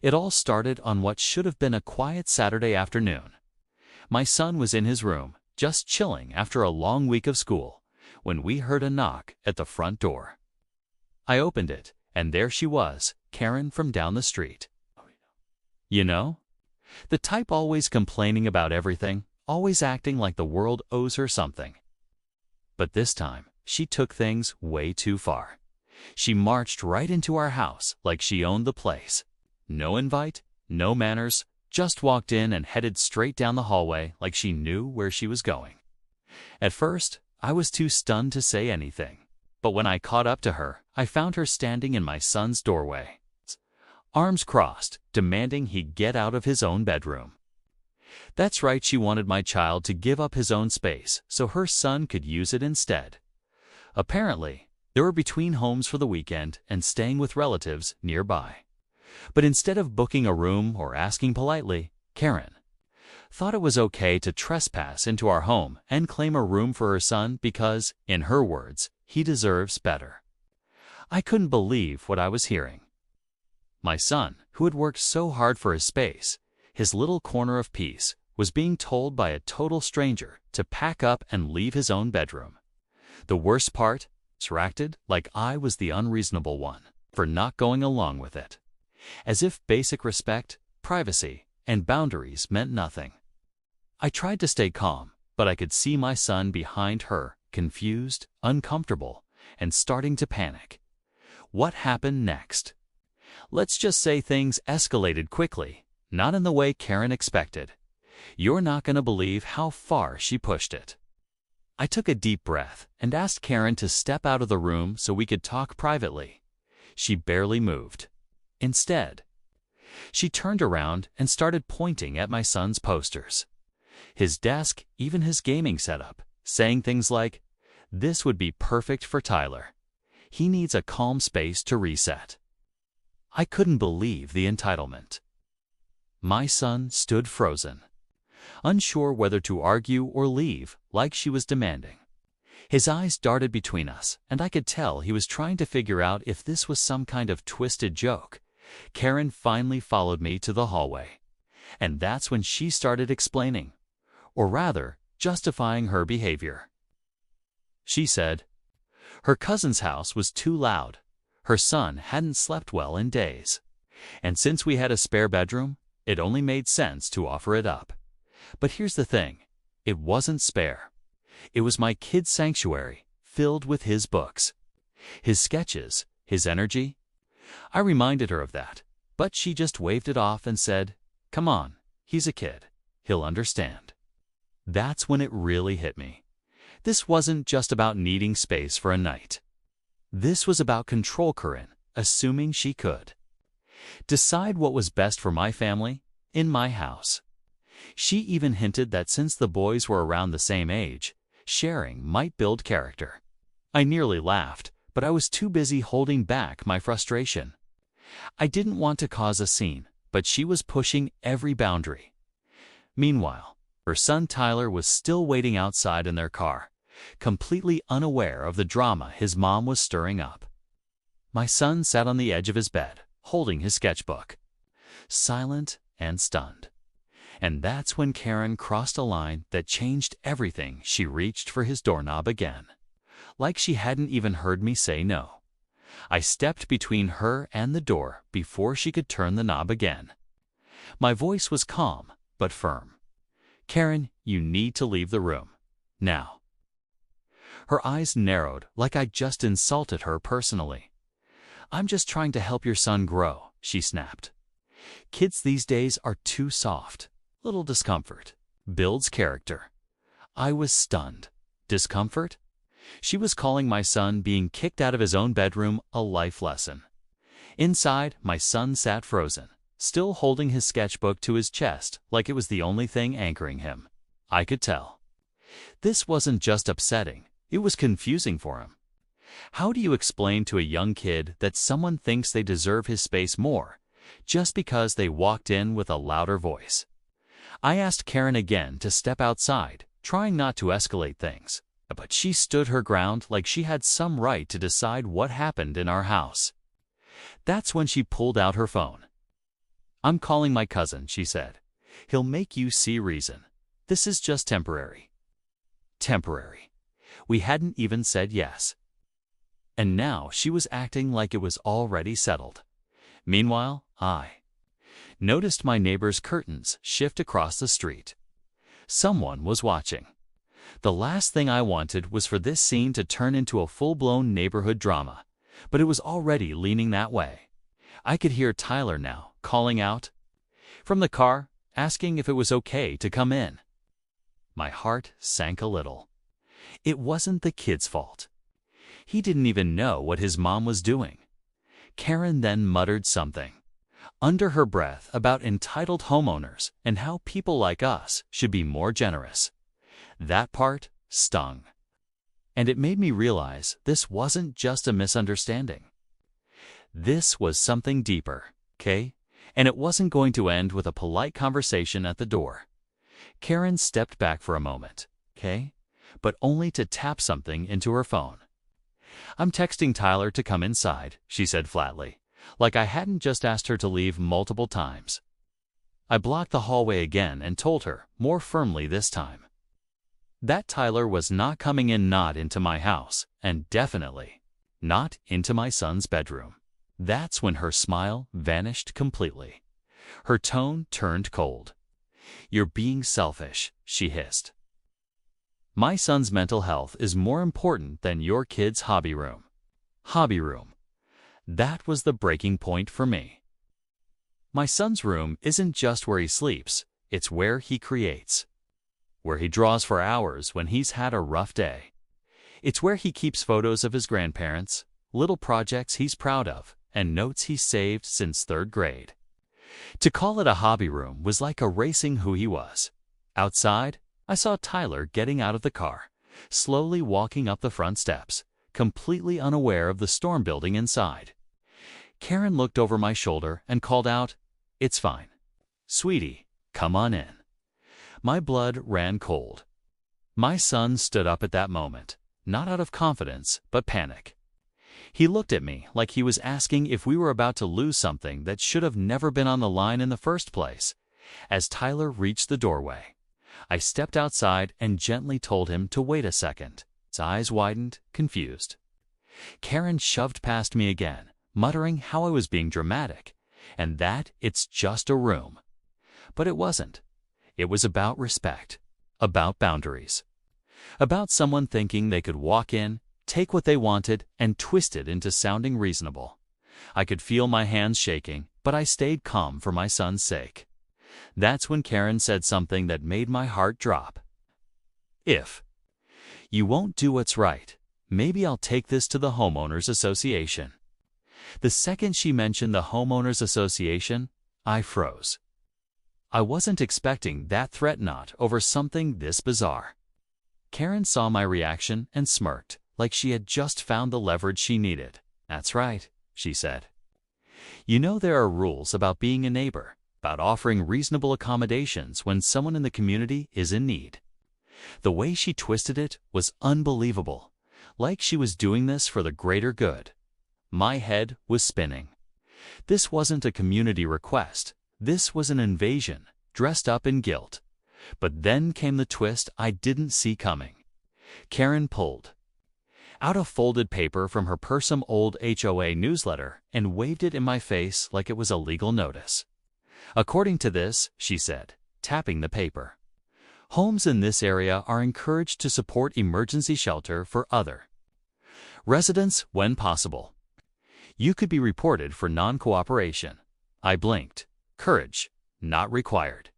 It all started on what should have been a quiet Saturday afternoon. My son was in his room, just chilling after a long week of school, when we heard a knock at the front door. I opened it, and there she was, Karen from down the street. You know? The type always complaining about everything, always acting like the world owes her something. But this time, she took things way too far. She marched right into our house like she owned the place. No invite, no manners, just walked in and headed straight down the hallway like she knew where she was going. At first, I was too stunned to say anything, but when I caught up to her, I found her standing in my son's doorway, arms crossed, demanding he get out of his own bedroom. That's right, she wanted my child to give up his own space so her son could use it instead. Apparently, they were between homes for the weekend and staying with relatives nearby. But instead of booking a room or asking politely, Karen thought it was okay to trespass into our home and claim a room for her son because, in her words, he deserves better. I couldn't believe what I was hearing. My son, who had worked so hard for his space, his little corner of peace, was being told by a total stranger to pack up and leave his own bedroom. The worst part, acted like I was the unreasonable one for not going along with it, as if basic respect, privacy, and boundaries meant nothing. I tried to stay calm, but I could see my son behind her, confused, uncomfortable, and starting to panic. What happened next? Let's just say things escalated quickly, not in the way Karen expected. You're not going to believe how far she pushed it. I took a deep breath and asked Karen to step out of the room so we could talk privately. She barely moved. Instead, she turned around and started pointing at my son's posters, his desk, even his gaming setup, saying things like, "This would be perfect for Tyler. He needs a calm space to reset." I couldn't believe the entitlement. My son stood frozen, unsure whether to argue or leave, like she was demanding. His eyes darted between us, and I could tell he was trying to figure out if this was some kind of twisted joke. Karen finally followed me to the hallway, and that's when she started explaining, or rather, justifying her behavior. She said her cousin's house was too loud. Her son hadn't slept well in days, and since we had a spare bedroom, it only made sense to offer it up. But here's the thing, it wasn't spare. It was my kid's sanctuary, filled with his books, his sketches, his energy. I reminded her of that, but she just waved it off and said, "Come on, he's a kid. He'll understand." That's when it really hit me. This wasn't just about needing space for a night. This was about control, Karen, assuming she could decide what was best for my family, in my house. She even hinted that since the boys were around the same age, sharing might build character. I nearly laughed, but I was too busy holding back my frustration. I didn't want to cause a scene, but she was pushing every boundary. Meanwhile, her son Tyler was still waiting outside in their car, completely unaware of the drama his mom was stirring up. My son sat on the edge of his bed, holding his sketchbook, silent and stunned. And that's when Karen crossed a line that changed everything. She reached for his doorknob again, like she hadn't even heard me say no. I stepped between her and the door before she could turn the knob again. My voice was calm, but firm. "Karen, you need to leave the room. Now." Her eyes narrowed like I'd just insulted her personally. "I'm just trying to help your son grow," she snapped. "Kids these days are too soft. Little discomfort builds character." I was stunned. Discomfort? She was calling my son being kicked out of his own bedroom a life lesson. Inside, my son sat frozen, still holding his sketchbook to his chest like it was the only thing anchoring him. I could tell. This wasn't just upsetting, it was confusing for him. How do you explain to a young kid that someone thinks they deserve his space more just because they walked in with a louder voice? I asked Karen again to step outside, trying not to escalate things, but she stood her ground like she had some right to decide what happened in our house. That's when she pulled out her phone. "I'm calling my cousin," she said. "He'll make you see reason. This is just temporary." Temporary. We hadn't even said yes. And now she was acting like it was already settled. Meanwhile, I noticed my neighbor's curtains shift across the street. Someone was watching. The last thing I wanted was for this scene to turn into a full-blown neighborhood drama, but it was already leaning that way. I could hear Tyler now, calling out from the car, asking if it was okay to come in. My heart sank a little. It wasn't the kid's fault. He didn't even know what his mom was doing. Karen then muttered something under her breath about entitled homeowners and how people like us should be more generous. That part stung. And it made me realize this wasn't just a misunderstanding. This was something deeper, okay? And it wasn't going to end with a polite conversation at the door. Karen stepped back for a moment, okay? But only to tap something into her phone. "I'm texting Tyler to come inside," she said flatly, like I hadn't just asked her to leave multiple times. I blocked the hallway again and told her, more firmly this time, that Tyler was not coming in, not into my house, and definitely not into my son's bedroom. That's when her smile vanished completely. Her tone turned cold. "You're being selfish," she hissed. "My son's mental health is more important than your kid's hobby room." Hobby room. That was the breaking point for me. My son's room isn't just where he sleeps, it's where he creates. Where he draws for hours when he's had a rough day. It's where he keeps photos of his grandparents, little projects he's proud of, and notes he's saved since 3rd grade. To call it a hobby room was like erasing who he was. Outside, I saw Tyler getting out of the car, slowly walking up the front steps, completely unaware of the storm building inside. Karen looked over my shoulder and called out, "It's fine. Sweetie, come on in." My blood ran cold. My son stood up at that moment, not out of confidence, but panic. He looked at me like he was asking if we were about to lose something that should have never been on the line in the first place. As Tyler reached the doorway, I stepped outside and gently told him to wait a second. His eyes widened, confused. Karen shoved past me again, muttering how I was being dramatic, and that it's just a room. But it wasn't. It was about respect, about boundaries, about someone thinking they could walk in, take what they wanted, and twist it into sounding reasonable. I could feel my hands shaking, but I stayed calm for my son's sake. That's when Karen said something that made my heart drop. "If you won't do what's right, maybe I'll take this to the homeowners association." The second she mentioned the homeowners association, I froze. I wasn't expecting that threat, not over something this bizarre. Karen saw my reaction and smirked, like she had just found the leverage she needed. "That's right," she said. "You know there are rules about being a neighbor, about offering reasonable accommodations when someone in the community is in need." The way she twisted it was unbelievable, like she was doing this for the greater good. My head was spinning. This wasn't a community request. This was an invasion, dressed up in guilt. But then came the twist I didn't see coming. Karen pulled out a folded paper from her purse, some old HOA newsletter, and waved it in my face like it was a legal notice. "According to this," she said, tapping the paper, "homes in this area are encouraged to support emergency shelter for other residents when possible. You could be reported for non-cooperation." I blinked. Courage, not required.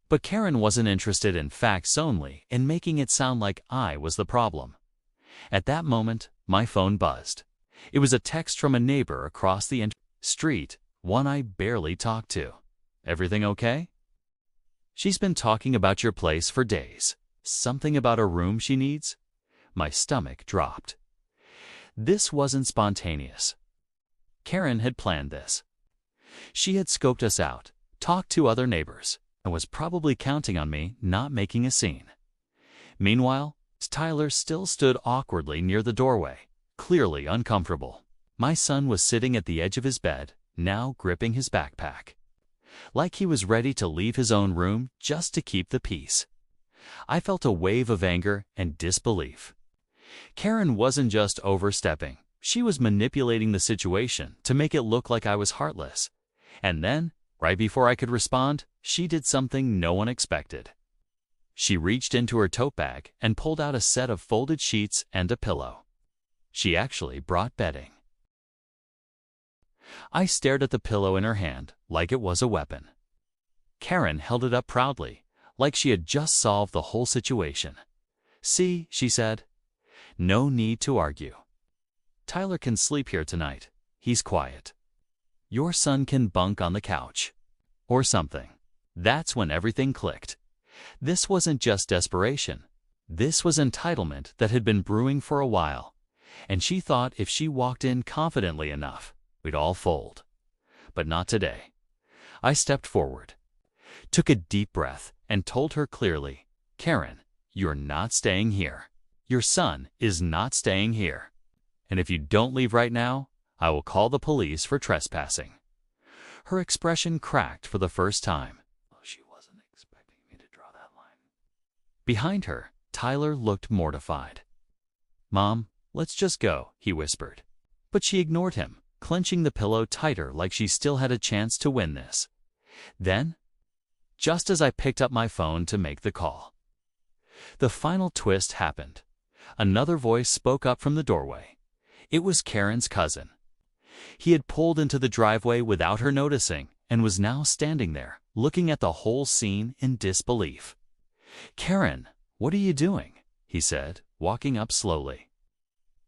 But Karen wasn't interested in facts only, in making it sound like I was the problem. At that moment, my phone buzzed. It was a text from a neighbor across the street, one I barely talked to. "Everything okay? She's been talking about your place for days. Something about a room she needs?" My stomach dropped. This wasn't spontaneous. Karen had planned this. She had scoped us out, talked to other neighbors, and was probably counting on me not making a scene. Meanwhile, Tyler still stood awkwardly near the doorway, clearly uncomfortable. My son was sitting at the edge of his bed, now gripping his backpack. like he was ready to leave his own room just to keep the peace. I felt a wave of anger and disbelief. Karen wasn't just overstepping. She was manipulating the situation to make it look like I was heartless. And then, right before I could respond, she did something no one expected. She reached into her tote bag and pulled out a set of folded sheets and a pillow. She actually brought bedding. I stared at the pillow in her hand like it was a weapon. Karen held it up proudly, like she had just solved the whole situation. "See," she said, "no need to argue. Tyler can sleep here tonight. He's quiet. Your son can bunk on the couch." Or something. That's when everything clicked. This wasn't just desperation. This was entitlement that had been brewing for a while, and she thought if she walked in confidently enough, we'd all fold. But not today. I stepped forward, took a deep breath, and told her clearly, "Karen, you're not staying here. Your son is not staying here. And if you don't leave right now, I will call the police for trespassing." Her expression cracked for the first time. She wasn't expecting me to draw that line. Behind her, Tyler looked mortified. "Mom, let's just go," he whispered. But she ignored him, clenching the pillow tighter like she still had a chance to win this. Then, just as I picked up my phone to make the call, the final twist happened. Another voice spoke up from the doorway. It was Karen's cousin. He had pulled into the driveway without her noticing and was now standing there, looking at the whole scene in disbelief. "Karen, what are you doing?" he said, walking up slowly.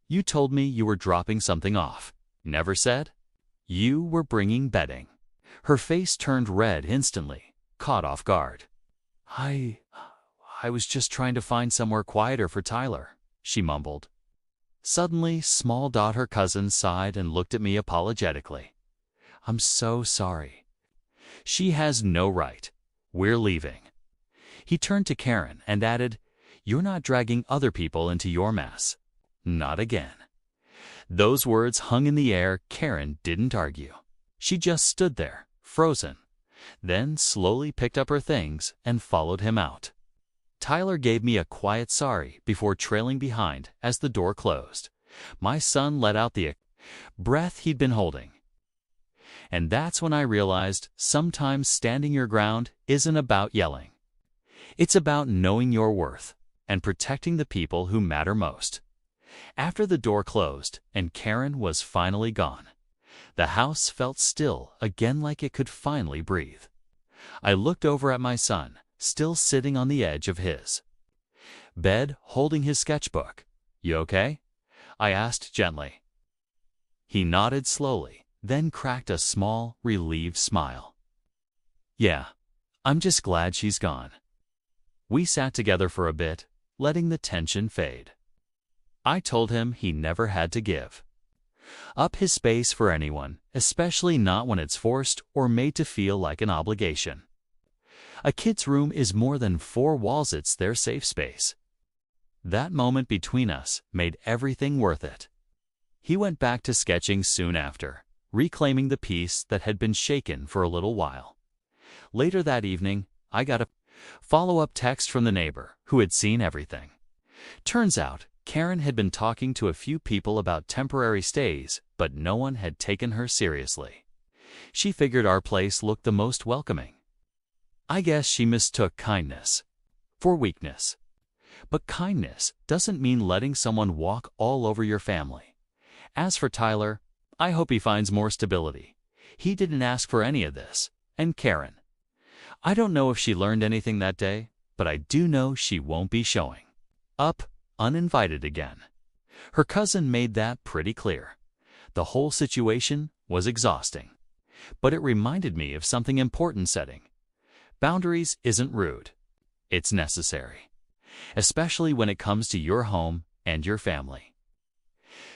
"You told me you were dropping something off. Never said? You were bringing bedding." Her face turned red instantly, caught off guard. I was just trying to find somewhere quieter for Tyler," she mumbled. Suddenly, her cousin sighed and looked at me apologetically. "I'm so sorry." "She has no right. We're leaving." He turned to Karen and added, "You're not dragging other people into your mess. Not again." Those words hung in the air. Karen didn't argue. She just stood there, frozen, then slowly picked up her things and followed him out. Tyler gave me a quiet sorry before trailing behind as the door closed. My son let out the breath he'd been holding. And that's when I realized sometimes standing your ground isn't about yelling. It's about knowing your worth and protecting the people who matter most. After the door closed and Karen was finally gone, the house felt still again, like it could finally breathe. I looked over at my son, still sitting on the edge of his bed, holding his sketchbook. "You okay?" I asked gently. He nodded slowly, then cracked a small, relieved smile. "Yeah, I'm just glad she's gone." We sat together for a bit, letting the tension fade. I told him he never had to give up his space for anyone, especially not when it's forced or made to feel like an obligation. A kid's room is more than four walls, it's their safe space. That moment between us made everything worth it. He went back to sketching soon after, reclaiming the peace that had been shaken for a little while. Later that evening, I got a follow-up text from the neighbor who had seen everything. Turns out, Karen had been talking to a few people about temporary stays, but no one had taken her seriously. She figured our place looked the most welcoming. I guess she mistook kindness for weakness. But kindness doesn't mean letting someone walk all over your family. As for Tyler, I hope he finds more stability. He didn't ask for any of this. And Karen, I don't know if she learned anything that day, but I do know she won't be showing up uninvited again. Her cousin made that pretty clear. The whole situation was exhausting, but it reminded me of something important: setting boundaries isn't rude. It's necessary, especially when it comes to your home and your family.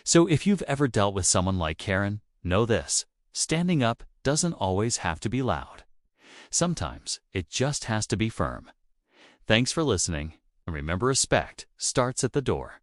So if you've ever dealt with someone like Karen, know this: standing up doesn't always have to be loud. Sometimes it just has to be firm. Thanks for listening, and remember, respect starts at the door.